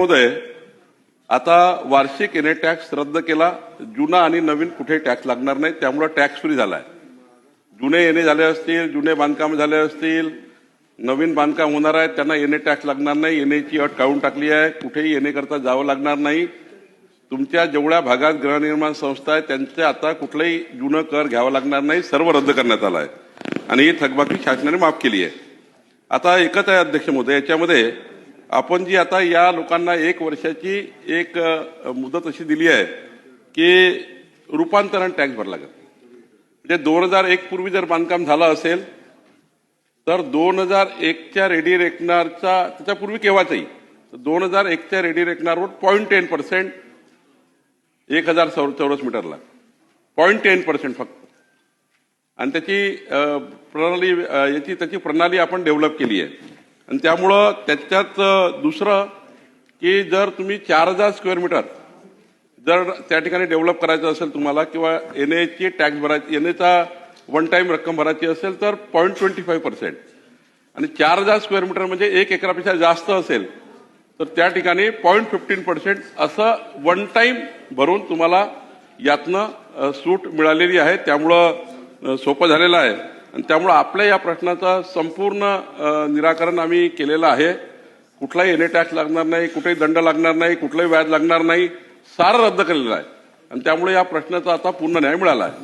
महोदय, आता वार्षिक एनए टॅक्स रद्द केला, जुना आणि नवीन कुठे टॅक्स लागणार नाही, त्यामुळे टॅक्स फ्री झालाय. जुने एनए झाले असतील, जुने बांधकाम झाले असतील, नवीन बांधकाम होणार आहे, त्यांना एनए टॅक्स लागणार नाही. एनएची अट काढून टाकली आहे, कुठेही एनए करता जावं लागणार नाही. तुमच्या जेवढ्या भागात गृहनिर्माण संस्था आहे त्यांचे आता कुठलाही जुनं कर घ्यावं लागणार नाही, सर्व रद्द करण्यात आलं आहे आणि ही थकबाकी शासनाने माफ केली आहे. आता एकच आहे अध्यक्ष महोदय, याच्यामध्ये आपण जी आता या लोकांना 1 वर्षाची एक मुदत अशी दिली आहे की रूपांतरण टॅक्स भरला लागेल. म्हणजे 2001 पूर्वी जर बांधकाम झालं असेल तर 2001च्या रेडी रेकनरचा, त्याच्यापूर्वी केव्हाचाही 2001च्या रेडी रेकनरवर 0.10% 1000 चौरस मीटरला 0.10% फक्त, आणि त्याची प्रणाली आपण डेव्हलप केली आहे. आणि त्यामुळं त्याच्यात दुसरं की जर तुम्ही 4000 स्क्वेअर मीटर जर त्या ठिकाणी डेव्हलप करायचं असेल तुम्हाला, किंवा एनएची टॅक्स भरायची, एनएचा वन टाइम रक्कम भरायची असेल तर 0.25%, आणि 4000 स्क्वेअर मीटर म्हणजे 1 एकरापेक्षा जास्त असेल तर त्या ठिकाणी 0.15% असं वन टाइम भरून तुम्हाला यातनं सूट मिळालेली आहे. त्यामुळं सोपं झालेलं आहे आणि त्यामुळं आपल्या या प्रश्नाचं संपूर्ण निराकरण आम्ही केलेलं आहे. कुठलाही एनए टॅक्स लागणार नाही, कुठेही दंड लागणार नाही, कुठलंही व्याज लागणार नाही, सारं रद्द केलेलं आहे आणि त्यामुळे या प्रश्नाचा आता पूर्ण न्याय मिळाला आहे.